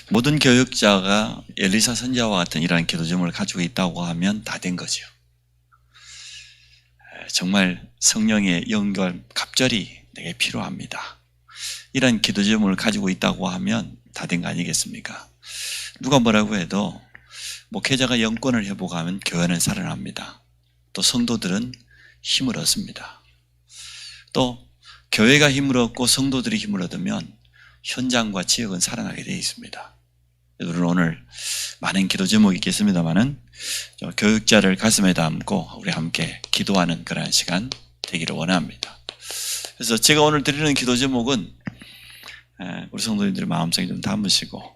모든 교육자가 엘리사 선지자와 같은 이러한 기도 제목을 가지고 있다고 하면 다 된 거죠. 정말 성령의 연결 갑절이 내게 필요합니다. 이런 기도 제목을 가지고 있다고 하면 다 된 거 아니겠습니까? 누가 뭐라고 해도 목회자가 영권을 회복하면 교회는 살아납니다. 또 성도들은 힘을 얻습니다. 또 교회가 힘을 얻고 성도들이 힘을 얻으면 현장과 지역은 살아나게 되어 있습니다. 우리는 오늘 많은 기도 제목이 있겠습니다만은 교육자를 가슴에 담고 우리 함께 기도하는 그러한 시간 되기를 원합니다. 그래서 제가 오늘 드리는 기도 제목은 우리 성도님들의 마음속에 좀 담으시고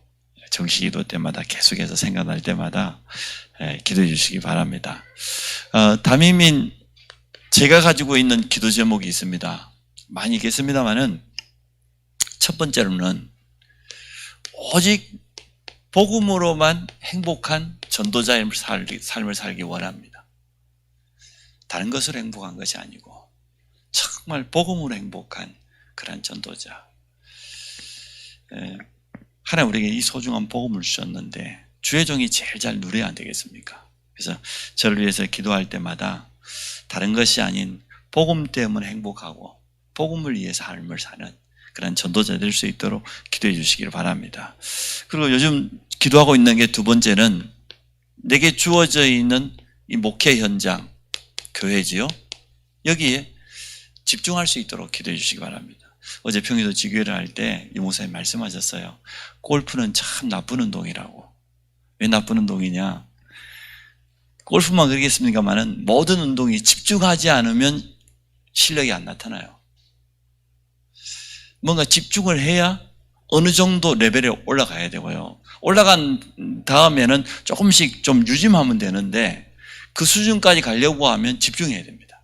정시기도 때마다 계속해서 생각날 때마다 기도해 주시기 바랍니다. 담임인 제가 가지고 있는 기도 제목이 있습니다. 많이 있겠습니다만은 첫 번째로는 오직 복음으로만 행복한 전도자의 삶을 살기 원합니다. 다른 것으로 행복한 것이 아니고 정말 복음으로 행복한 그런 전도자. 하나님 우리에게 이 소중한 복음을 주셨는데 주의 종이 제일 잘 누려야 안 되겠습니까? 그래서 저를 위해서 기도할 때마다 다른 것이 아닌 복음 때문에 행복하고 복음을 위해서 삶을 사는 그런 전도자 될 수 있도록 기도해 주시기를 바랍니다. 그리고 요즘 기도하고 있는 게 두 번째는 내게 주어져 있는 이 목회 현장, 교회지요. 여기에 집중할 수 있도록 기도해 주시기 바랍니다. 어제 평일도 지교회를 할 때 이 목사님 말씀하셨어요. 골프는 참 나쁜 운동이라고. 왜 나쁜 운동이냐? 골프만 그러겠습니까만은 모든 운동이 집중하지 않으면 실력이 안 나타나요. 뭔가 집중을 해야 어느 정도 레벨에 올라가야 되고요. 올라간 다음에는 조금씩 좀 유심하면 되는데 그 수준까지 가려고 하면 집중해야 됩니다.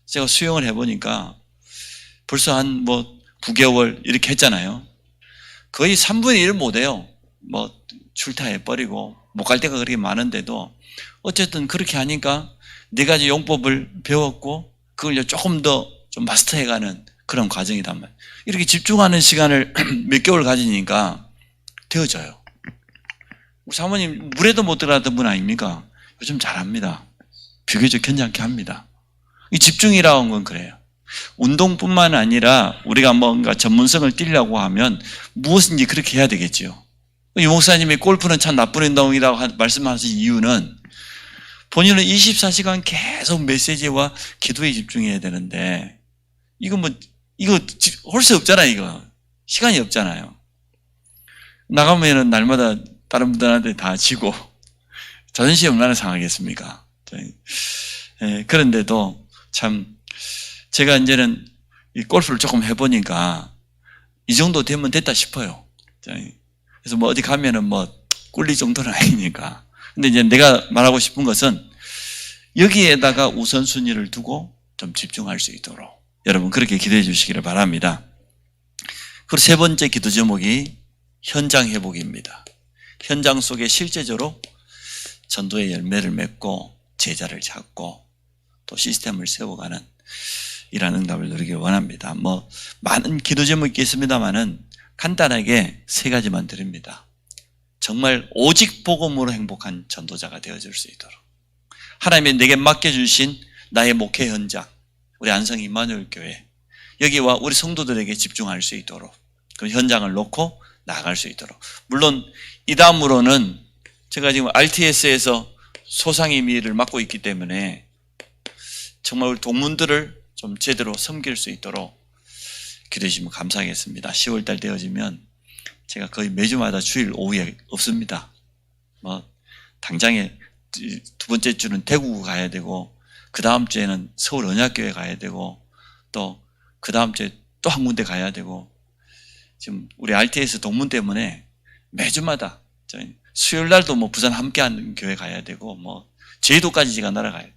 제가 수영을 해보니까 벌써 한 9개월 이렇게 했잖아요. 거의 3분의 1을 못해요. 출타해버리고 못 갈 때가 그렇게 많은데도 어쨌든 그렇게 하니까 4가지 용법을 배웠고 그걸 조금 더 좀 마스터해가는 그런 과정이단 말이에요. 이렇게 집중하는 시간을 몇 개월 가지니까 되어져요. 우리 사모님 물에도 못 들어갔던 분 아닙니까? 요즘 잘합니다. 비교적 괜찮게 합니다. 이 집중이라고 하는 건 그래요. 운동뿐만 아니라 우리가 뭔가 전문성을 띠려고 하면 무엇인지 그렇게 해야 되겠죠. 이 목사님이 골프는 참 나쁜 운동이라고 말씀하신 이유는 본인은 24시간 계속 메시지와 기도에 집중해야 되는데 이거 할 수 없잖아요. 이거 시간이 없잖아요. 나가면은 날마다 다른 분들한테 다 지고 자존심이 얼마나 상하겠습니까? 그런데도 참 제가 이제는 이 골프를 조금 해보니까 이 정도 되면 됐다 싶어요. 그래서 어디 가면은 꿀리 정도는 아니니까. 근데 이제 내가 말하고 싶은 것은 여기에다가 우선순위를 두고 좀 집중할 수 있도록 여러분 그렇게 기도해 주시기를 바랍니다. 그리고 세 번째 기도 제목이 현장 회복입니다. 현장 속에 실제적으로 전도의 열매를 맺고 제자를 찾고 또 시스템을 세워가는 이런 응답을 누리길 원합니다. 많은 기도 제목이 있겠습니다만은 간단하게 3가지만 드립니다. 정말 오직 복음으로 행복한 전도자가 되어줄 수 있도록 하나님이 내게 맡겨주신 나의 목회 현장, 우리 안성 임마누엘 교회 여기와 우리 성도들에게 집중할 수 있도록 그 현장을 놓고 나아갈 수 있도록. 물론 이 다음으로는 제가 지금 RTS에서 소상임의를 맡고 있기 때문에 정말 우리 동문들을 좀 제대로 섬길 수 있도록 기도해 주시면 감사하겠습니다. 10월달 되어지면 제가 거의 매주마다 주일 오후에 없습니다. 당장에 2번째 주는 대구 가야 되고 그 다음 주에는 서울 언약교회 가야 되고 또 그 다음 주에 또 한 군데 가야 되고 지금 우리 RTS 동문 때문에 매주마다 수요일 날도 부산 함께하는 교회 가야 되고 제주도까지 제가 날아가야 돼요.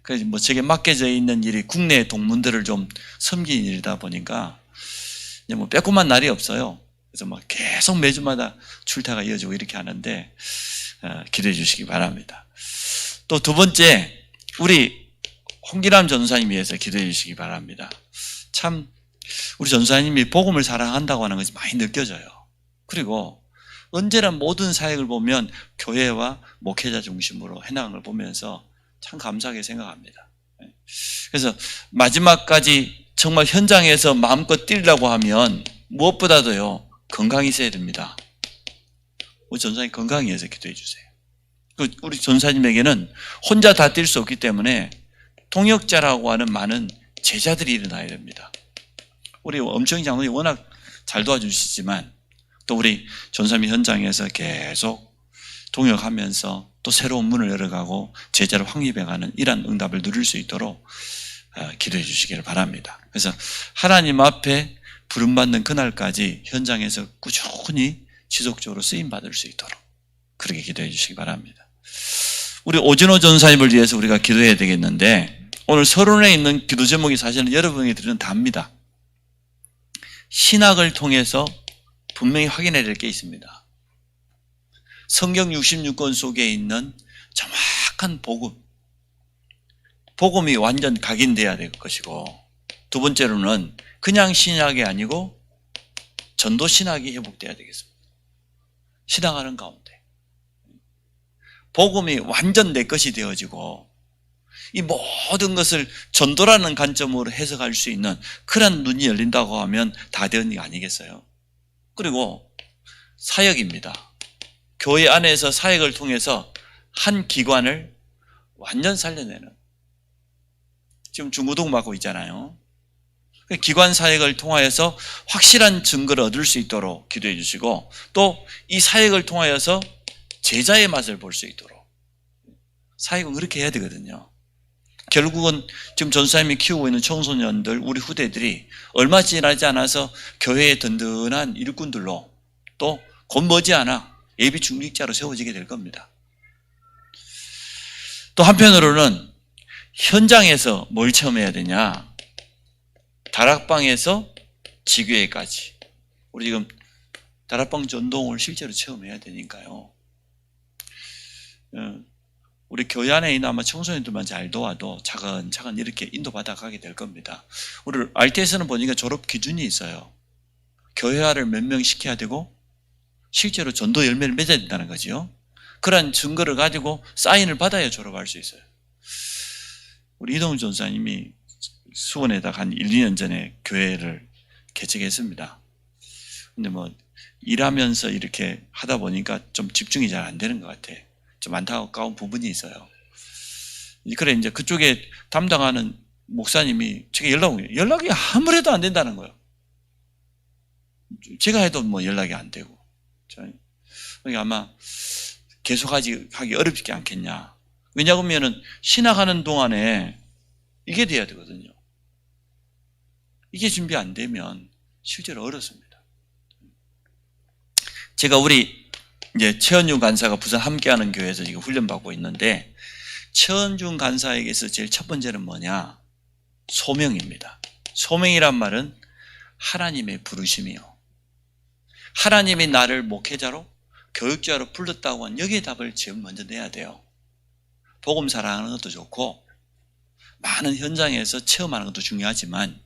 그래서 제게 맡겨져 있는 일이 국내 동문들을 좀 섬기는 일이다 보니까 빼꼼한 날이 없어요. 그래서 계속 매주마다 출타가 이어지고 이렇게 하는데 기도해 주시기 바랍니다. 또 2번째 우리 홍기람 전사님 위해서 기도해 주시기 바랍니다. 참 우리 전사님이 복음을 사랑한다고 하는 것이 많이 느껴져요. 그리고 언제나 모든 사역을 보면 교회와 목회자 중심으로 해나간 걸 보면서 참 감사하게 생각합니다. 그래서 마지막까지 정말 현장에서 마음껏 뛰려고 하면 무엇보다도요, 건강이 있어야 됩니다. 우리 전사님 건강히 위해서 기도해 주세요. 우리 전사님에게는 혼자 다 뛸 수 없기 때문에 동역자라고 하는 많은 제자들이 일어나야 됩니다. 우리 엄청희 장로님 워낙 잘 도와주시지만 또 우리 전사님 현장에서 계속 동역하면서 또 새로운 문을 열어가고 제자를 확립해가는 이러한 응답을 누릴 수 있도록 기도해 주시기를 바랍니다. 그래서 하나님 앞에 부름받는 그날까지 현장에서 꾸준히 지속적으로 쓰임받을 수 있도록 그렇게 기도해 주시기 바랍니다. 우리 오진호 전사님을 위해서 우리가 기도해야 되겠는데 오늘 서론에 있는 기도 제목이 사실은 여러분에게 드리는 답니다. 신학을 통해서 분명히 확인해야 될 게 있습니다. 성경 66권 속에 있는 정확한 복음, 복음이 완전 각인돼야 될 것이고, 두 번째로는 그냥 신학이 아니고 전도 신학이 회복돼야 되겠습니다. 신앙하는 가운데 복음이 완전 내 것이 되어지고 이 모든 것을 전도라는 관점으로 해석할 수 있는 그런 눈이 열린다고 하면 다 되는 게 아니겠어요? 그리고 사역입니다. 교회 안에서 사역을 통해서 한 기관을 완전 살려내는, 지금 중고등 맡고 있잖아요. 기관 사역을 통하여서 확실한 증거를 얻을 수 있도록 기도해 주시고, 또 이 사역을 통하여서 제자의 맛을 볼 수 있도록, 사역은 그렇게 해야 되거든요. 결국은 지금 전사님이 키우고 있는 청소년들, 우리 후대들이 얼마 지나지 않아서 교회의 든든한 일꾼들로 또 곧 머지않아 예비 중직자로 세워지게 될 겁니다. 또 한편으로는 현장에서 뭘 체험해야 되냐? 다락방에서 지교회까지. 우리 지금 다락방 전동을 실제로 체험해야 되니까요. 우리 교회 안에 있는 아마 청소년들만 잘 도와도 차근차근 이렇게 인도받아 가게 될 겁니다. 우리 RT에서는 보니까 졸업 기준이 있어요. 교회화를 몇 명 시켜야 되고 실제로 전도 열매를 맺어야 된다는 거죠. 그런 증거를 가지고 사인을 받아야 졸업할 수 있어요. 우리 이동훈 전사님이 수원에다가 한 1, 2년 전에 교회를 개척했습니다. 근데 뭐 일하면서 이렇게 하다 보니까 좀 집중이 잘 안 되는 것 같아. 좀 안타까운 부분이 있어요. 그래 이제 그쪽에 담당하는 목사님이 제게 연락이 아무래도 안 된다는 거예요. 제가 해도 뭐 연락이 안 되고. 그러니까 아마 계속하기 어렵지 않겠냐. 왜냐하면 신학하는 동안에 이게 돼야 되거든요. 이게 준비 안 되면 실제로 어렵습니다. 제가 우리 이제 최은중 간사가 부산 함께하는 교회에서 지금 훈련받고 있는데, 최은중 간사에게서 제일 첫 번째는 뭐냐? 소명입니다. 소명이란 말은 하나님의 부르심이요. 하나님이 나를 목회자로, 교육자로 불렀다고 하는 여기에 답을 제일 먼저 내야 돼요. 복음 사랑하는 것도 좋고 많은 현장에서 체험하는 것도 중요하지만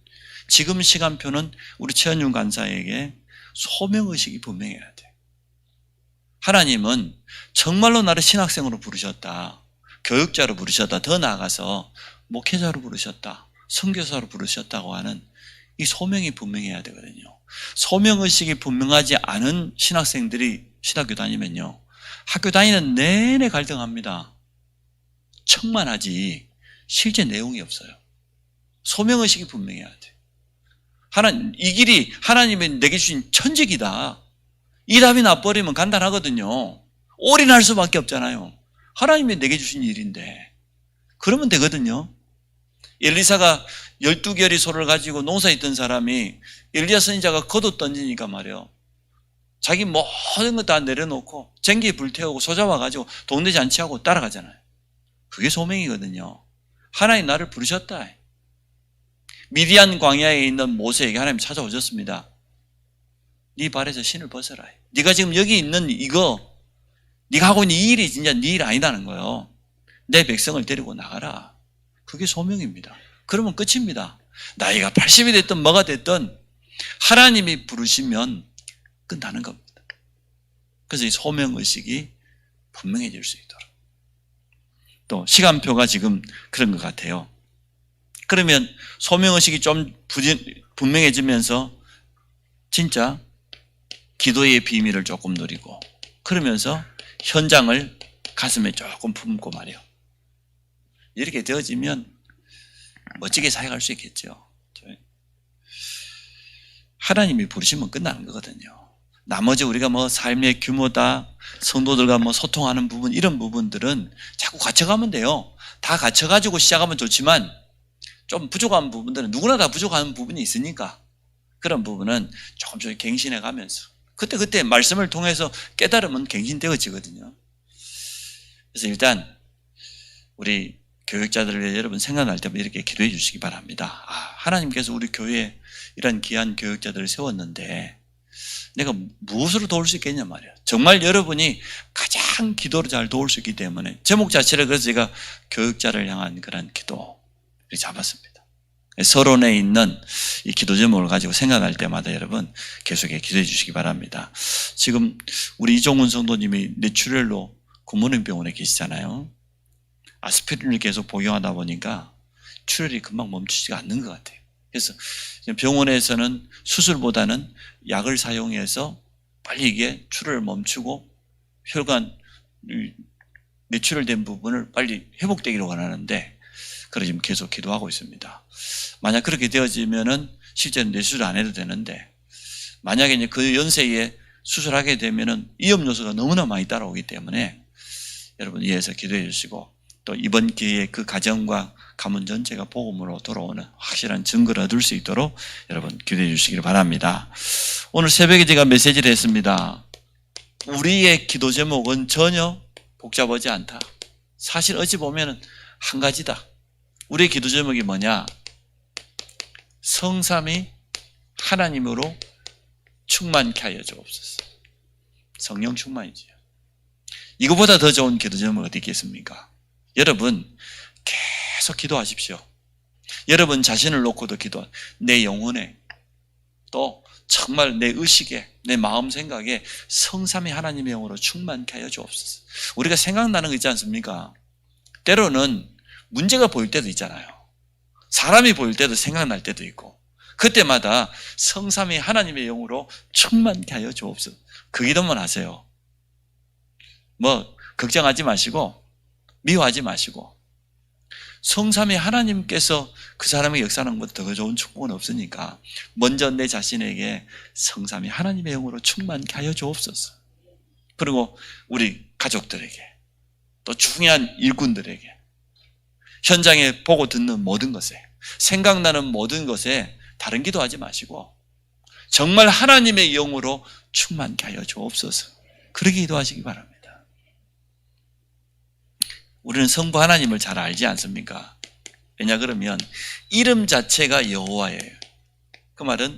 지금 시간표는 우리 최은중 간사에게 소명의식이 분명해야 돼. 하나님은 정말로 나를 신학생으로 부르셨다, 교육자로 부르셨다, 더 나아가서 목회자로 부르셨다, 선교사로 부르셨다고 하는 이 소명이 분명해야 되거든요. 소명의식이 분명하지 않은 신학생들이 신학교 다니면요, 학교 다니는 내내 갈등합니다. 척만 하지 실제 내용이 없어요. 소명의식이 분명해야 돼. 이 길이 하나님이 내게 주신 천직이다, 이 답이 나버리면 간단하거든요. 올인할 수밖에 없잖아요. 하나님이 내게 주신 일인데 그러면 되거든요. 엘리사가 12개월의 소를 가지고 농사에 있던 사람이 엘리야 선지자가 겉옷 던지니까 말이에요, 자기 모든 것 다 내려놓고 쟁기에 불태우고 소 잡아가지고 동네 잔치하고 따라가잖아요. 그게 소명이거든요. 하나님 나를 부르셨다. 미디안 광야에 있는 모세에게 하나님 찾아오셨습니다. 네 발에서 신을 벗어라. 네가 지금 여기 있는 이거, 네가 하고 있는 이 일이 진짜 네 일 아니다는 거예요. 내 백성을 데리고 나가라. 그게 소명입니다. 그러면 끝입니다. 나이가 80이 됐든 뭐가 됐든 하나님이 부르시면 끝나는 겁니다. 그래서 이 소명의식이 분명해질 수 있도록. 또 시간표가 지금 그런 것 같아요. 그러면 소명의식이 좀 분명해지면서 진짜 기도의 비밀을 조금 누리고, 그러면서 현장을 가슴에 조금 품고 말이요. 이렇게 되어지면 멋지게 사역할 수 있겠죠. 하나님이 부르시면 끝나는 거거든요. 나머지 우리가 뭐 삶의 규모다, 성도들과 뭐 소통하는 부분, 이런 부분들은 자꾸 갖춰가면 돼요. 다 갖춰가지고 시작하면 좋지만 좀 부족한 부분들은 누구나 다 부족한 부분이 있으니까 그런 부분은 조금씩 갱신해 가면서 그때 말씀을 통해서 깨달으면 갱신되어지거든요. 그래서 일단 우리 교육자들 여러분 생각날 때마다 이렇게 기도해 주시기 바랍니다. 하나님께서 우리 교회에 이런 귀한 교육자들을 세웠는데 내가 무엇으로 도울 수 있겠냐 말이에요. 정말 여러분이 가장 기도를 잘 도울 수 있기 때문에 제목 자체를 그래서 제가 교육자를 향한 그런 기도를 잡았습니다. 서론에 있는 이 기도 제목을 가지고 생각할 때마다 여러분 계속해 기도해 주시기 바랍니다. 지금 우리 이종훈 성도님이 뇌출혈로 굿모닝 병원에 계시잖아요. 아스피린을 계속 복용하다 보니까 출혈이 금방 멈추지가 않는 것 같아요. 그래서 병원에서는 수술보다는 약을 사용해서 빨리 이게 출혈을 멈추고 혈관 뇌출혈된 부분을 빨리 회복되기를 원하는데 그래서 지금 계속 기도하고 있습니다. 만약 그렇게 되어지면은 실제는 뇌수술 안 해도 되는데 만약에 이제 그 연세에 수술하게 되면은 위험 요소가 너무나 많이 따라오기 때문에 여러분 이해해서 기도해 주시고 또 이번 기회에 그 가정과 가문 전체가 복음으로 돌아오는 확실한 증거를 얻을 수 있도록 여러분 기도해 주시기를 바랍니다. 오늘 새벽에 제가 메시지를 했습니다. 우리의 기도 제목은 전혀 복잡하지 않다. 사실 어찌 보면 한 가지다. 우리의 기도 제목이 뭐냐? 성삼위 하나님으로 충만케 하여 주옵소서. 성령 충만이지요. 이거보다 더 좋은 기도 제목 어디 있겠습니까? 여러분 계속 기도하십시오. 여러분 자신을 놓고도 내 영혼에 또 정말 내 의식에 내 마음 생각에 성삼위 하나님의 영으로 충만케 하여 주옵소서. 우리가 생각나는 거 있지 않습니까? 때로는 문제가 보일 때도 있잖아요. 사람이 보일 때도 생각날 때도 있고 그때마다 성삼위 하나님의 영으로 충만케 하여 주옵소서. 그 기도만 하세요. 뭐 걱정하지 마시고 미워하지 마시고 성삼위 하나님께서 그 사람의 역사하는 것보다 더 좋은 축복은 없으니까 먼저 내 자신에게 성삼위 하나님의 영으로 충만케 하여 주옵소서. 그리고 우리 가족들에게 또 중요한 일꾼들에게 현장에 보고 듣는 모든 것에 생각나는 모든 것에 다른 기도하지 마시고 정말 하나님의 영으로 충만케 하여 주옵소서. 그렇게 기도하시기 바랍니다. 우리는 성부 하나님을 잘 알지 않습니까? 왜냐 그러면 이름 자체가 여호와예요. 그 말은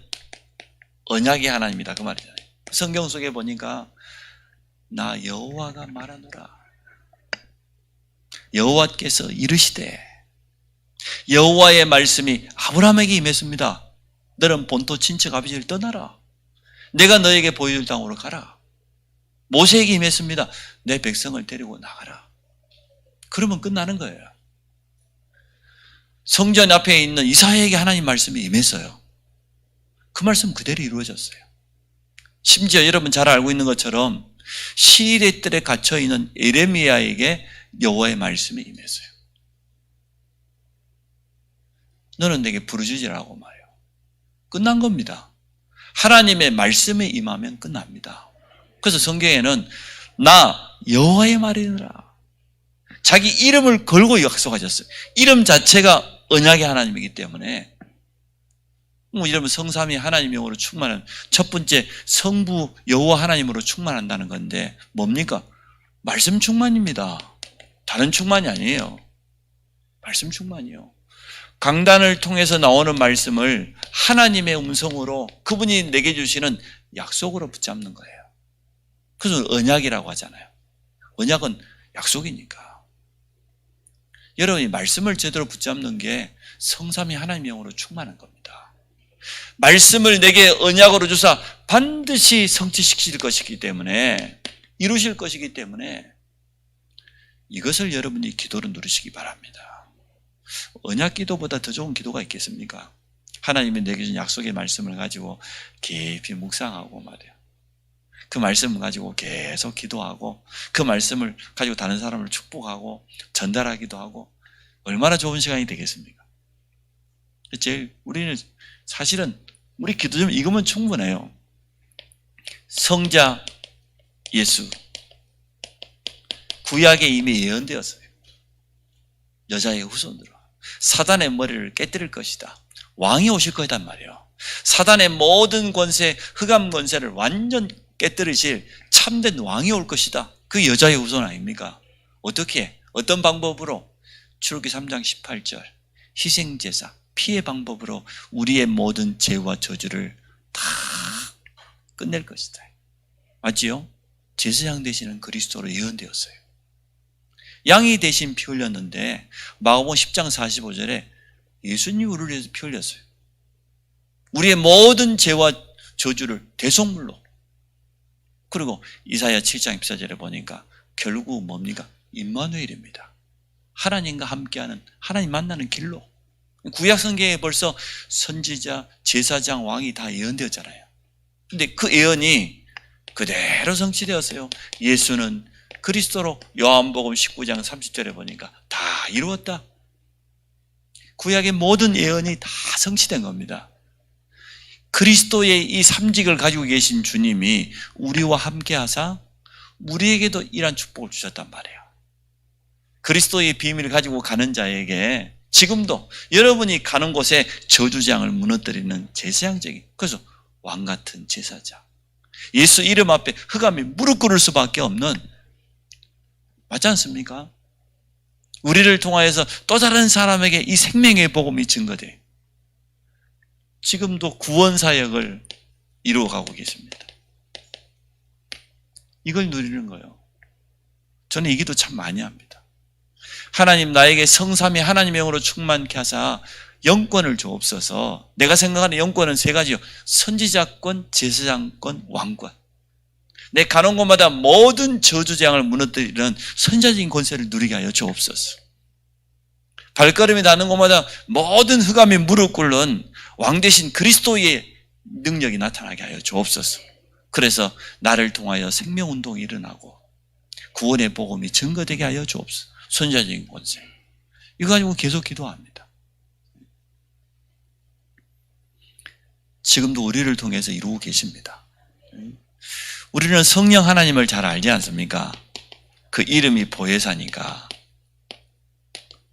언약의 하나님이다 그 말이잖아요. 성경 속에 보니까 나 여호와가 말하노라. 여호와께서 이르시되 여호와의 말씀이 아브라함에게 임했습니다. 너는 본토 친척 아버지를 떠나라. 내가 너에게 보여줄 땅으로 가라. 모세에게 임했습니다. 내 백성을 데리고 나가라. 그러면 끝나는 거예요. 성전 앞에 있는 이사야에게 하나님 말씀이 임했어요. 그 말씀 그대로 이루어졌어요. 심지어 여러분 잘 알고 있는 것처럼 시일의 뜰에 갇혀있는 에레미야에게 여호와의 말씀이 임했어요. 너는 내게 부르짖으라고 말해요. 끝난 겁니다. 하나님의 말씀에 임하면 끝납니다. 그래서 성경에는 나 여호와의 말이니라. 자기 이름을 걸고 약속하셨어요. 이름 자체가 언약의 하나님이기 때문에 이러면 성삼위 하나님 영으로 충만한 첫 번째 성부 여호와 하나님으로 충만한다는 건데 뭡니까? 말씀 충만입니다. 다른 충만이 아니에요. 말씀 충만이요. 강단을 통해서 나오는 말씀을 하나님의 음성으로 그분이 내게 주시는 약속으로 붙잡는 거예요. 그래서 언약이라고 하잖아요. 언약은 약속이니까. 여러분이 말씀을 제대로 붙잡는 게 성삼위 하나님의 영으로 충만한 겁니다. 말씀을 내게 언약으로 주사 반드시 성취시킬 것이기 때문에 이루실 것이기 때문에 이것을 여러분이 기도로 누리시기 바랍니다. 언약 기도보다 더 좋은 기도가 있겠습니까? 하나님이 내게 준 약속의 말씀을 가지고 깊이 묵상하고 말이에요. 그 말씀을 가지고 계속 기도하고 그 말씀을 가지고 다른 사람을 축복하고 전달하기도 하고 얼마나 좋은 시간이 되겠습니까? 우리는 사실은 우리 기도 좀 이거면 충분해요. 성자 예수 구약에 이미 예언되었어요. 여자의 후손으로 사단의 머리를 깨뜨릴 것이다. 왕이 오실 거란 말이에요. 사단의 모든 권세, 흑암 권세를 완전 깨뜨리실 참된 왕이 올 것이다. 그 여자의 후손 아닙니까? 어떻게? 어떤 방법으로? 출애굽기 3장 18절 희생제사, 피의 방법으로 우리의 모든 죄와 저주를 다 끝낼 것이다. 맞지요? 제사장 되시는 그리스도로 예언되었어요. 양이 대신 피 흘렸는데 마가복음 10장 45절에 예수님이 우리를 위해서 피 흘렸어요. 우리의 모든 죄와 저주를 대속물로. 그리고 이사야 7장 14절에 보니까 결국 뭡니까? 임마누엘입니다. 하나님과 함께하는, 하나님 만나는 길로. 구약 성경에 벌써 선지자, 제사장, 왕이 다 예언되었잖아요. 근데 그 예언이 그대로 성취되었어요. 예수는 그리스도로 요한복음 19장 30절에 보니까 다 이루었다. 구약의 모든 예언이 다 성취된 겁니다. 그리스도의 이 삼직을 가지고 계신 주님이 우리와 함께 하사 우리에게도 이러한 축복을 주셨단 말이에요. 그리스도의 비밀을 가지고 가는 자에게 지금도 여러분이 가는 곳에 저주장을 무너뜨리는 제사장적인, 그래서 왕같은 제사장, 예수 이름 앞에 흑암이 무릎 꿇을 수밖에 없는, 맞지 않습니까? 우리를 통하여서 또 다른 사람에게 이 생명의 복음이 증거돼요. 지금도 구원 사역을 이루어가고 계십니다. 이걸 누리는 거예요. 저는 이 기도 참 많이 합니다. 하나님, 나에게 성삼위 하나님의 영으로 충만케 하사 영권을 주옵소서. 내가 생각하는 영권은 세 가지요. 선지자권, 제사장권, 왕권. 내 가는 곳마다 모든 저주장을 무너뜨리는 선지자적인 권세를 누리게 하여 주옵소서. 발걸음이 닿는 곳마다 모든 흑암이 무릎 꿇는 왕 대신 그리스도의 능력이 나타나게 하여 주옵소서. 그래서 나를 통하여 생명운동이 일어나고 구원의 복음이 증거되게 하여 주옵소서. 선지자적인 권세. 이거 가지고 계속 기도합니다. 지금도 우리를 통해서 이루고 계십니다. 우리는 성령 하나님을 잘 알지 않습니까? 그 이름이 보혜사니까.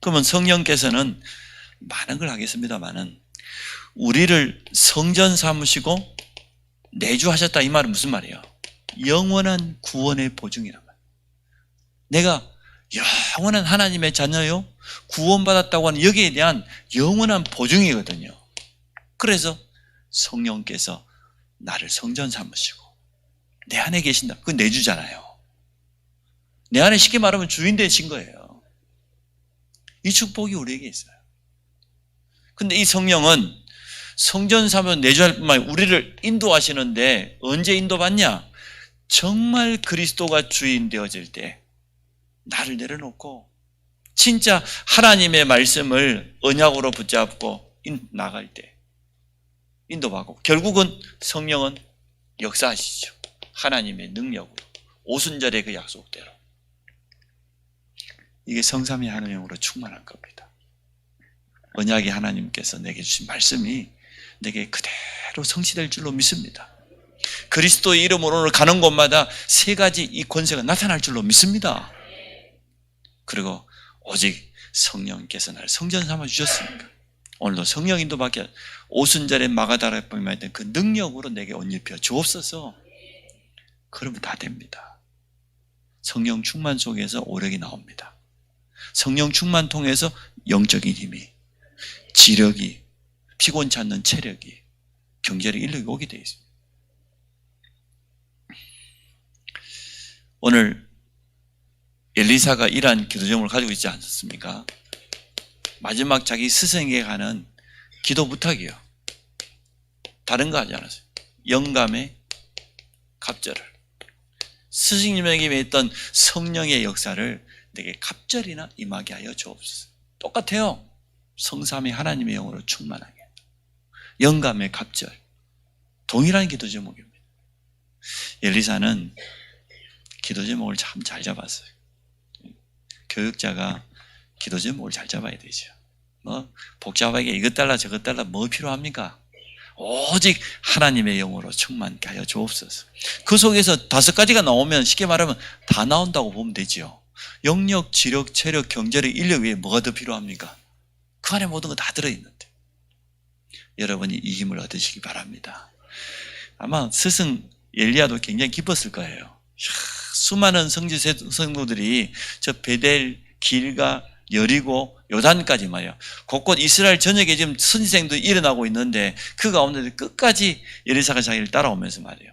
그러면 성령께서는 많은 걸 하겠습니다만은 우리를 성전 삼으시고 내주하셨다, 이 말은 무슨 말이에요? 영원한 구원의 보증이란 말이에요. 내가 영원한 하나님의 자녀요, 구원받았다고 하는 여기에 대한 영원한 보증이거든요. 그래서 성령께서 나를 성전 삼으시고 내 안에 계신다. 그건 내주잖아요. 내 안에 쉽게 말하면 주인 되신 거예요. 이 축복이 우리에게 있어요. 근데 이 성령은 성전 삼은 내주할 뿐만 아니라 우리를 인도하시는데 언제 인도받냐? 정말 그리스도가 주인 되어질 때 나를 내려놓고 진짜 하나님의 말씀을 언약으로 붙잡고 나갈 때 인도받고, 결국은 성령은 역사하시죠. 하나님의 능력으로, 오순절의 그 약속대로. 이게 성삼위 하나님의 영으로 충만한 겁니다. 언약의 하나님께서 내게 주신 말씀이 내게 그대로 성취될 줄로 믿습니다. 그리스도의 이름으로 오늘 가는 곳마다 세 가지 이 권세가 나타날 줄로 믿습니다. 그리고 오직 성령께서 나를 성전 삼아 주셨으니까 오늘도 성령 인도받게 오순절에 마가다라에 보이면 그 능력으로 내게 옷 입혀 주옵소서. 그러면 다 됩니다. 성령 충만 속에서 오력이 나옵니다. 성령 충만 통해서 영적인 힘이, 지력이, 피곤치 않는 체력이, 경제력, 인력이 오게 되어 있습니다. 오늘 엘리사가 이러한 기도 제목을 가지고 있지 않습니까? 마지막 자기 스승에게 가는 기도 부탁이에요. 다른 거 하지 않았어요. 영감의 갑절을. 스승님에게 있던 성령의 역사를 내게 갑절이나 임하게 하여 주옵소서. 똑같아요. 성삼위 하나님의 영으로 충만하게. 영감의 갑절. 동일한 기도 제목입니다. 엘리사는 기도 제목을 참 잘 잡았어요. 교육자가 기도 제목을 잘 잡아야 되죠. 복잡하게 이것 달라 저것 달라 뭐 필요합니까? 오직 하나님의 영으로 충만케 하여 주옵소서. 그 속에서 5가지가 나오면 쉽게 말하면 다 나온다고 보면 되죠. 영력, 지력, 체력, 경제력, 인력 외에 뭐가 더 필요합니까? 그 안에 모든 거 다 들어있는데 여러분이 이 힘을 얻으시기 바랍니다. 아마 스승 엘리야도 굉장히 기뻤을 거예요. 수많은 성지 성도들이 저 베델, 길가, 여리고, 요단까지 말이야. 곳곳 이스라엘 전역에 지금 선지생도 일어나고 있는데 그 가운데 끝까지 엘리사가 자기를 따라오면서 말이에요.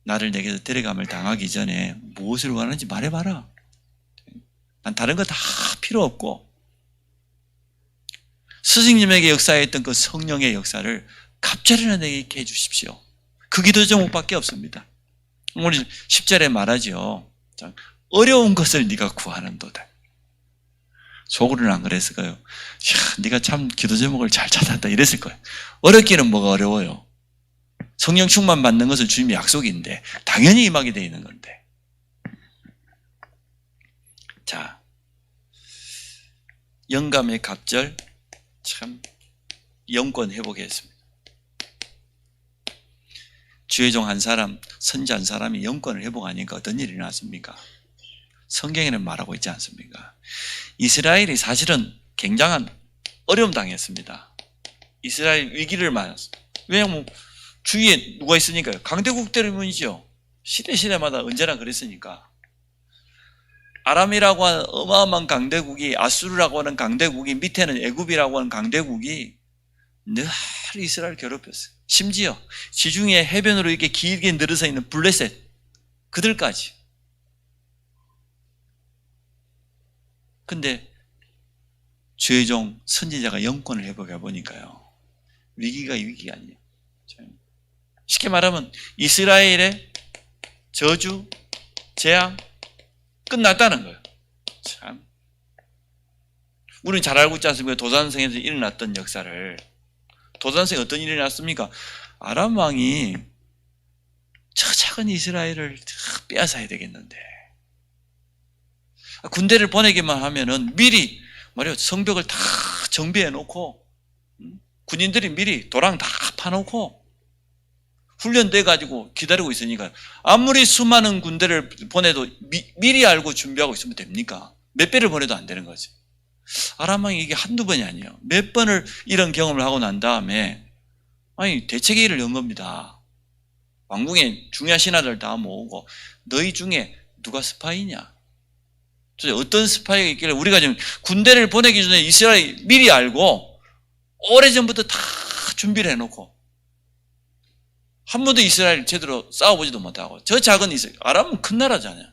나를 내게서 데려감을 당하기 전에 무엇을 원하는지 말해봐라. 난 다른 거 다 필요 없고 스승님에게 역사했던 그 성령의 역사를 갑절이나 내게 있게 해주십시오. 그 기도 제목밖에 없습니다. 우리 10절에 말하죠. 어려운 것을 네가 구하는도다. 속으로는 안 그랬을까요? 야, 네가 참 기도 제목을 잘 찾았다 이랬을 거예요. 어렵기는 뭐가 어려워요. 성령 충만 받는 것은 주님의 약속인데 당연히 임하게 되어 있는 건데. 자, 영감의 갑절 참 영권 회복했습니다. 주의 종 한 사람, 선지 한 사람이 영권을 회복하니까 어떤 일이 일어났습니까? 성경에는 말하고 있지 않습니까? 이스라엘이 사실은 굉장한 어려움 당했습니다. 이스라엘 위기를 맞았어요. 왜냐하면 주위에 누가 있으니까요. 강대국 때문이죠. 시대마다 언제나 그랬으니까. 아람이라고 하는 어마어마한 강대국이, 아수르라고 하는 강대국이, 밑에는 애굽이라고 하는 강대국이 늘 이스라엘을 괴롭혔어요. 심지어 지중해 해변으로 이렇게 길게 늘어서 있는 블레셋 그들까지. 근데 주의 종 선지자가 영권을 회복해 보니까요. 위기가 아니에요. 쉽게 말하면 이스라엘의 저주, 재앙 끝났다는 거예요. 참. 우리는 잘 알고 있지 않습니까? 도산성에서 일어났던 역사를. 도산성에 어떤 일이 일어났습니까? 아람 왕이 저 작은 이스라엘을 빼앗아야 되겠는데 군대를 보내기만 하면은 미리 말이요 성벽을 다 정비해 놓고 군인들이 미리 도랑 다 파놓고 훈련돼 가지고 기다리고 있으니까 아무리 수많은 군대를 보내도 미리 알고 준비하고 있으면 됩니까? 몇 배를 보내도 안 되는 거지. 아람 왕이 이게 한두 번이 아니에요. 몇 번을 이런 경험을 하고 난 다음에 대책회의를 연 겁니다. 왕궁에 중요한 신하들 다 모으고 너희 중에 누가 스파이냐? 어떤 스파이가 있길래 우리가 지금 군대를 보내기 전에 이스라엘 미리 알고 오래전부터 다 준비를 해놓고 한 번도 이스라엘 제대로 싸워보지도 못하고 저 작은 이스라엘, 아람은 큰 나라잖아요.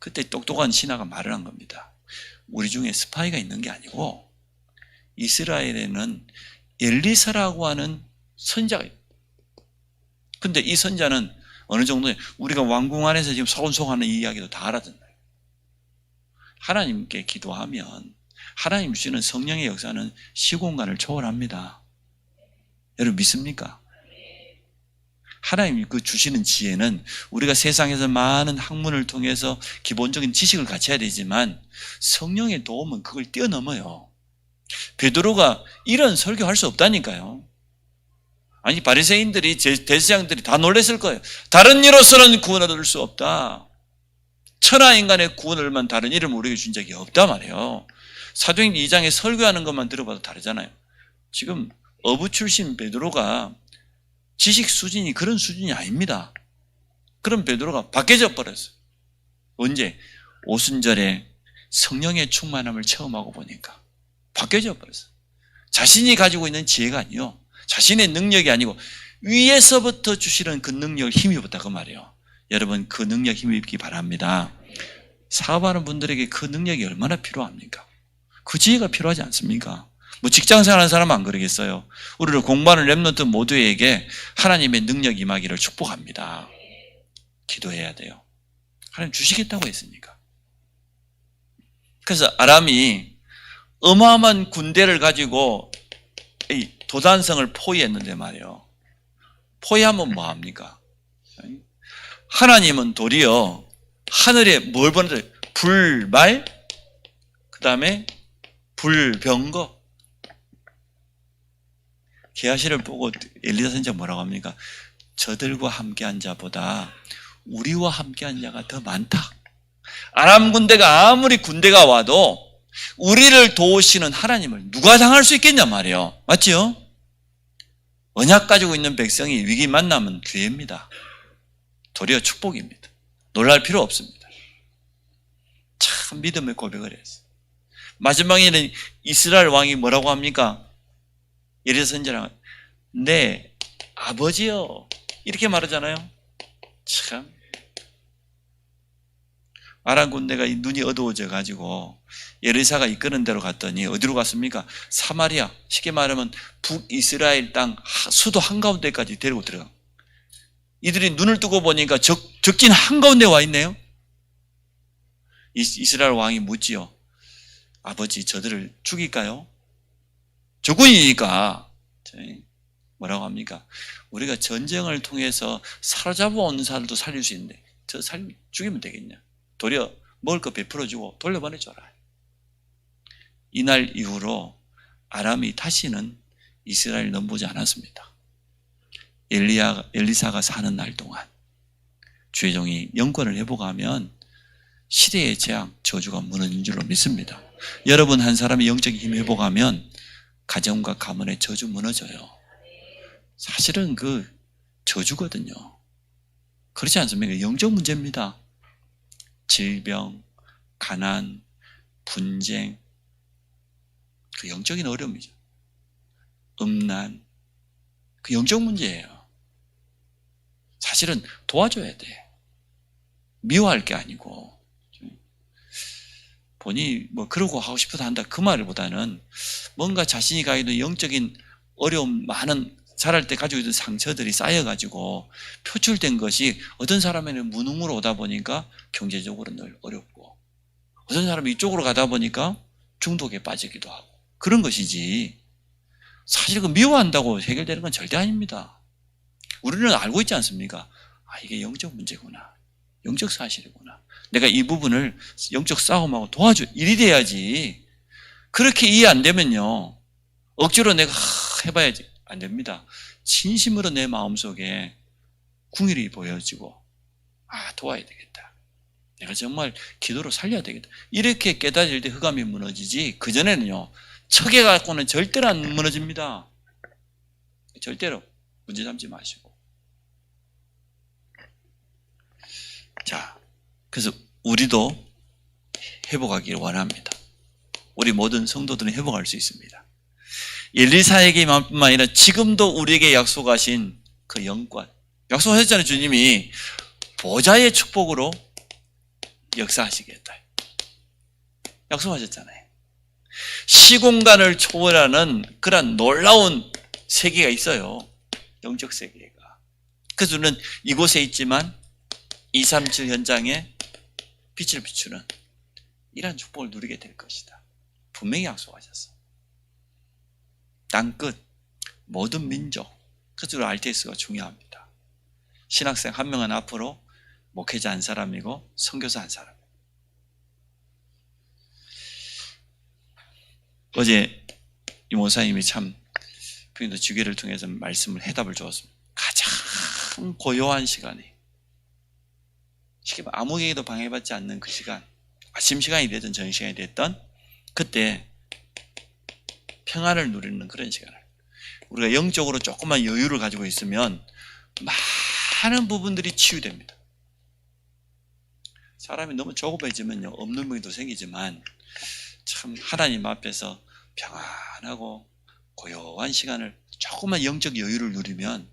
그때 똑똑한 신하가 말을 한 겁니다. 우리 중에 스파이가 있는 게 아니고 이스라엘에는 엘리사라고 하는 선자가 있다. 근데 이 선자는 어느 정도에 우리가 왕궁 안에서 지금 소곤소곤하는 이 이야기도 다 알아듣나요? 하나님께 기도하면 하나님 주시는 성령의 역사는 시공간을 초월합니다. 여러분 믿습니까? 하나님 그 주시는 지혜는 우리가 세상에서 많은 학문을 통해서 기본적인 지식을 갖춰야 되지만 성령의 도움은 그걸 뛰어넘어요. 베드로가 이런 설교할 수 없다니까요. 아니 바리새인들이 대제사장들이 다 놀랐을 거예요. 다른 이로서는 구원을 얻을 수 없다. 천하 인간의 구원을만 다른 이름을 우리에게 준 적이 없단 말이에요. 사도행전 2장에 설교하는 것만 들어봐도 다르잖아요. 지금 어부 출신 베드로가 지식 수준이 그런 수준이 아닙니다. 그럼 베드로가 바뀌어져 버렸어요. 언제? 오순절에 성령의 충만함을 체험하고 보니까 바뀌어져 버렸어요. 자신이 가지고 있는 지혜가 아니요, 자신의 능력이 아니고 위에서부터 주시는 그 능력을 힘입었다 그 말이에요. 여러분 그 능력 힘입기 바랍니다. 사업하는 분들에게 그 능력이 얼마나 필요합니까? 그 지혜가 필요하지 않습니까? 뭐 직장생활하는 사람은 안 그러겠어요. 우리를 공부하는 렘넌트 모두에게 하나님의 능력 임하기를 축복합니다. 기도해야 돼요. 하나님 주시겠다고 했으니까. 그래서 아람이 어마어마한 군대를 가지고 이 도단성을 포위했는데 말이에요. 포위하면 뭐합니까? 하나님은 도리어 하늘에 뭘 보내줘요? 불말, 그 다음에 불병거. 게하시를 보고 엘리사 선지자가 뭐라고 합니까? 저들과 함께한 자보다 우리와 함께한 자가 더 많다. 아람 군대가 아무리 군대가 와도 우리를 도우시는 하나님을 누가 당할 수 있겠냐 말이에요. 맞죠? 언약 가지고 있는 백성이 위기 만나면 기회입니다. 도리어 축복입니다. 놀랄 필요 없습니다. 참 믿음의 고백을 했어요. 마지막에는 이스라엘 왕이 뭐라고 합니까? 엘리사 선지자가 내 아버지요 이렇게 말하잖아요. 참 아람 군대가 눈이 어두워져 가지고 엘리사가 이끄는 대로 갔더니 어디로 갔습니까? 사마리아, 쉽게 말하면 북이스라엘 땅 수도 한가운데까지 데리고 들어가. 이들이 눈을 뜨고 보니까 적진 한가운데 와 있네요. 이스라엘 왕이 묻지요. 아버지 저들을 죽일까요? 적군이니까 뭐라고 합니까? 우리가 전쟁을 통해서 사로잡아온 사람도 살릴 수 있는데 죽이면 되겠냐? 도리어 먹을 거 베풀어주고 돌려보내줘라. 이날 이후로 아람이 다시는 이스라엘 넘보지 않았습니다. 엘리사가 사는 날 동안 주의 종이 영권을 회복하면 시대의 재앙, 저주가 무너진 줄로 믿습니다. 여러분 한 사람이 영적인 힘 회복하면 가정과 가문의 저주 무너져요. 사실은 그 저주거든요. 그렇지 않습니까? 영적 문제입니다. 질병, 가난, 분쟁, 그 영적인 어려움이죠. 음란, 그 영적 문제예요. 사실은 도와줘야 돼. 미워할 게 아니고. 본인이 뭐 그러고 하고 싶어서 한다 그 말보다는 뭔가 자신이 가지고 있는 영적인 어려움 많은 자랄 때 가지고 있던 상처들이 쌓여가지고 표출된 것이 어떤 사람에는 무능으로 오다 보니까 경제적으로 늘 어렵고 어떤 사람이 이쪽으로 가다 보니까 중독에 빠지기도 하고 그런 것이지 사실 그 미워한다고 해결되는 건 절대 아닙니다. 우리는 알고 있지 않습니까? 아 이게 영적 문제구나. 영적 사실이구나. 내가 이 부분을 영적 싸움하고 도와줘. 일이 돼야지. 그렇게 이해 안 되면요. 억지로 내가 해봐야지. 안 됩니다. 진심으로 내 마음속에 궁일이 보여지고 도와야 되겠다. 내가 정말 기도로 살려야 되겠다. 이렇게 깨달을 때 흑암이 무너지지 그전에는요. 척에 갖고는 절대로 안 무너집니다. 절대로 문제 삼지 마시고. 자, 그래서 우리도 회복하기를 원합니다. 우리 모든 성도들은 회복할 수 있습니다. 엘리사에게뿐만 아니라 지금도 우리에게 약속하신 그 영권. 약속하셨잖아요. 주님이 보좌의 축복으로 역사하시겠다. 약속하셨잖아요. 시공간을 초월하는 그런 놀라운 세계가 있어요. 영적 세계가. 그래서 우리는 이곳에 있지만 237 현장에 빛을 비추는 이러한 축복을 누리게 될 것이다. 분명히 약속하셨어. 땅끝 모든 민족 그래서 RTS가 중요합니다. 신학생 한 명은 앞으로 목회자 한 사람이고 선교사 한 사람. 어제 이 목사님이 참 평일도 주기를 통해서 말씀을 해답을 주었습니다. 가장 고요한 시간이 쉽게 아무에게도 방해받지 않는 그 시간, 아침 시간이 됐든 저녁 시간이 됐든 그때 평안을 누리는 그런 시간을 우리가 영적으로 조금만 여유를 가지고 있으면 많은 부분들이 치유됩니다. 사람이 너무 조급해지면요 없는 병도 생기지만 참 하나님 앞에서 평안하고 고요한 시간을 조금만 영적 여유를 누리면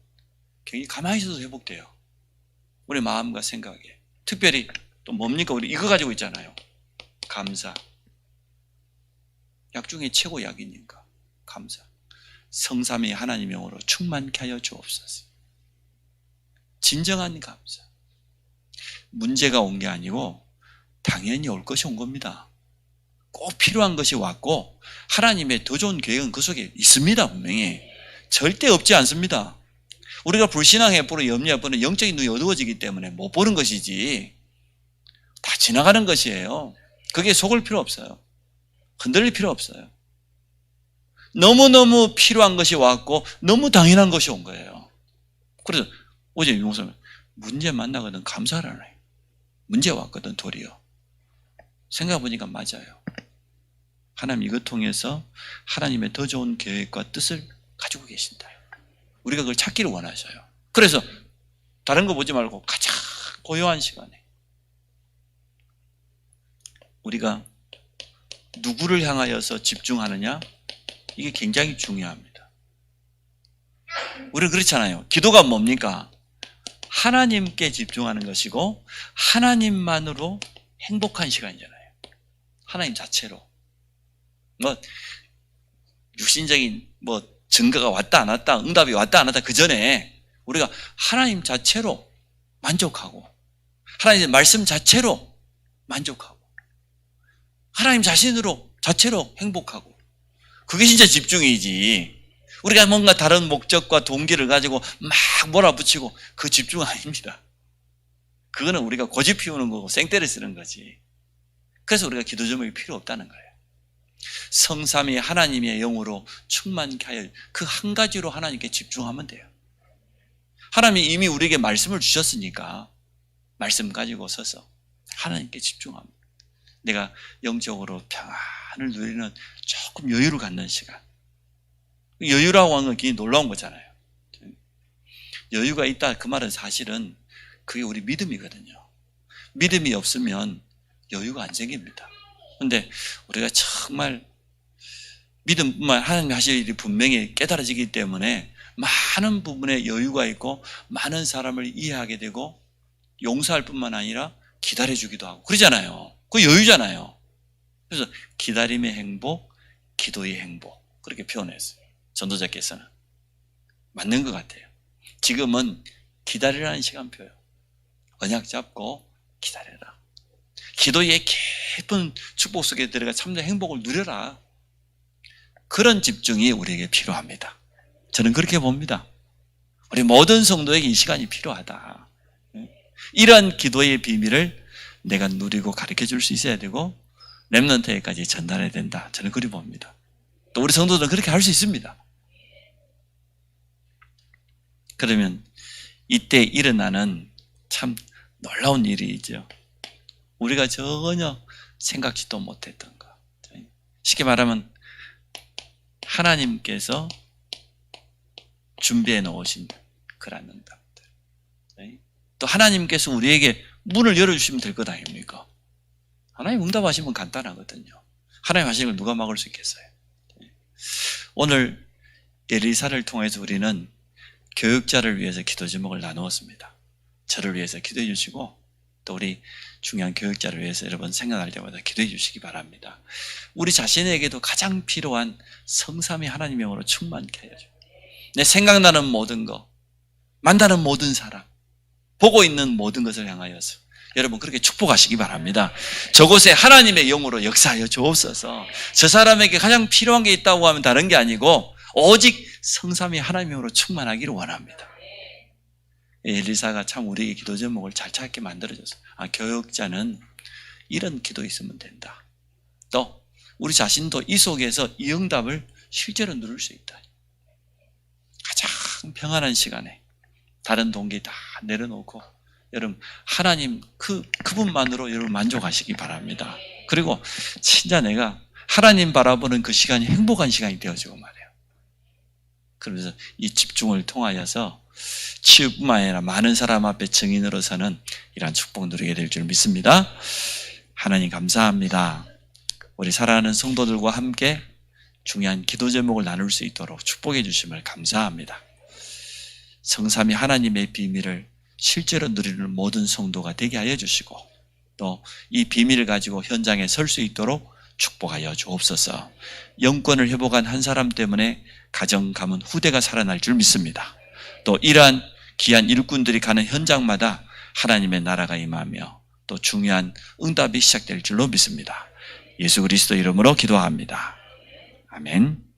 굉장히 가만히 있어도 회복돼요. 우리 마음과 생각에 특별히 또 뭡니까? 우리 이거 가지고 있잖아요. 감사. 약 중에 최고 약이니까 감사. 성삼위 하나님의 영으로 충만케 하여 주옵소서. 진정한 감사. 문제가 온 게 아니고 당연히 올 것이 온 겁니다. 꼭 필요한 것이 왔고 하나님의 더 좋은 계획은 그 속에 있습니다. 분명히. 절대 없지 않습니다. 우리가 불신앙에 뿌려 염려해 보는 영적인 눈이 어두워지기 때문에 못 보는 것이지 다 지나가는 것이에요. 그게 속을 필요 없어요. 흔들릴 필요 없어요. 너무너무 필요한 것이 왔고 너무 당연한 것이 온 거예요. 그래서 어제 유목사님 문제 만나거든 감사를 안 해요. 문제 왔거든 도리어. 생각해보니까 맞아요. 하나님 이것 통해서 하나님의 더 좋은 계획과 뜻을 가지고 계신다. 우리가 그걸 찾기를 원하셔요. 그래서 다른 거 보지 말고 가장 고요한 시간에 우리가 누구를 향하여서 집중하느냐? 이게 굉장히 중요합니다. 우리는 그렇잖아요. 기도가 뭡니까? 하나님께 집중하는 것이고 하나님만으로 행복한 시간이잖아요. 하나님 자체로. 육신적인 증거가 왔다 안 왔다, 응답이 왔다 안 왔다 그 전에 우리가 하나님 자체로 만족하고 하나님의 말씀 자체로 만족하고 하나님 자체로 행복하고 그게 진짜 집중이지. 우리가 뭔가 다른 목적과 동기를 가지고 막 몰아붙이고 그 집중 아닙니다. 그거는 우리가 고집 피우는 거고 생떼를 쓰는 거지. 그래서 우리가 기도 제목이 필요 없다는 거예요. 성삼위 하나님의 영으로 충만케 하여 그 한 가지로 하나님께 집중하면 돼요. 하나님이 이미 우리에게 말씀을 주셨으니까 말씀 가지고 서서 하나님께 집중합니다. 내가 영적으로 평안을 누리는 조금 여유를 갖는 시간. 여유라고 하는 건 굉장히 놀라운 거잖아요. 여유가 있다 그 말은 사실은 그게 우리 믿음이거든요. 믿음이 없으면 여유가 안 생깁니다. 그런데 우리가 정말 믿음뿐만 하나님이 하실 일이 분명히 깨달아지기 때문에 많은 부분에 여유가 있고 많은 사람을 이해하게 되고 용서할 뿐만 아니라 기다려주기도 하고 그러잖아요. 그 여유잖아요. 그래서 기다림의 행복, 기도의 행복 그렇게 표현했어요. 전도자께서는. 맞는 것 같아요. 지금은 기다리라는 시간표예요. 언약 잡고 기다려라. 기도의 깊은 축복 속에 들어가 참된 행복을 누려라. 그런 집중이 우리에게 필요합니다. 저는 그렇게 봅니다. 우리 모든 성도에게 이 시간이 필요하다. 이러한 기도의 비밀을 내가 누리고 가르쳐 줄 수 있어야 되고 렘넌트에까지 전달해야 된다. 저는 그렇게 봅니다. 또 우리 성도들은 그렇게 할 수 있습니다. 그러면 이때 일어나는 참 놀라운 일이 있죠. 우리가 전혀 생각지도 못했던 것. 쉽게 말하면 하나님께서 준비해 놓으신 그런 응답들. 또 하나님께서 우리에게 문을 열어주시면 될 것 아닙니까? 하나님 응답하시면 간단하거든요. 하나님 하시는 걸 누가 막을 수 있겠어요? 오늘 엘리사를 통해서 우리는 교육자를 위해서 기도 제목을 나누었습니다. 저를 위해서 기도해 주시고 또 우리 중요한 교육자를 위해서 여러분 생각할 때마다 기도해 주시기 바랍니다. 우리 자신에게도 가장 필요한 성삼위 하나님의 영으로 충만케 해야죠. 내 생각나는 모든 것, 만나는 모든 사람, 보고 있는 모든 것을 향하여서 여러분 그렇게 축복하시기 바랍니다. 저곳에 하나님의 영으로 역사하여 주옵소서. 저 사람에게 가장 필요한 게 있다고 하면 다른 게 아니고 오직 성삼위 하나님의 영으로 충만하기를 원합니다. 엘리사가 참 우리에게 기도 제목을 잘 찾게 만들어줬어요. 교육자는 이런 기도 있으면 된다. 또 우리 자신도 이 속에서 이 응답을 실제로 누릴 수 있다. 가장 평안한 시간에 다른 동기 다 내려놓고 여러분 하나님 그분만으로 여러분 만족하시기 바랍니다. 그리고 진짜 내가 하나님 바라보는 그 시간이 행복한 시간이 되어지고 말이에요. 그러면서 이 집중을 통하여서 치유뿐만 아니라 많은 사람 앞에 증인으로서는 이러한 축복 누리게 될 줄 믿습니다. 하나님 감사합니다. 우리 사랑하는 성도들과 함께 중요한 기도 제목을 나눌 수 있도록 축복해 주심을 감사합니다. 성삼위 하나님의 비밀을 실제로 누리는 모든 성도가 되게 하여 주시고 또 이 비밀을 가지고 현장에 설 수 있도록 축복하여 주옵소서. 영권을 회복한 한 사람 때문에 가정, 가문, 후대가 살아날 줄 믿습니다. 또 이러한 귀한 일꾼들이 가는 현장마다 하나님의 나라가 임하며 또 중요한 응답이 시작될 줄로 믿습니다. 예수 그리스도 이름으로 기도합니다. 아멘.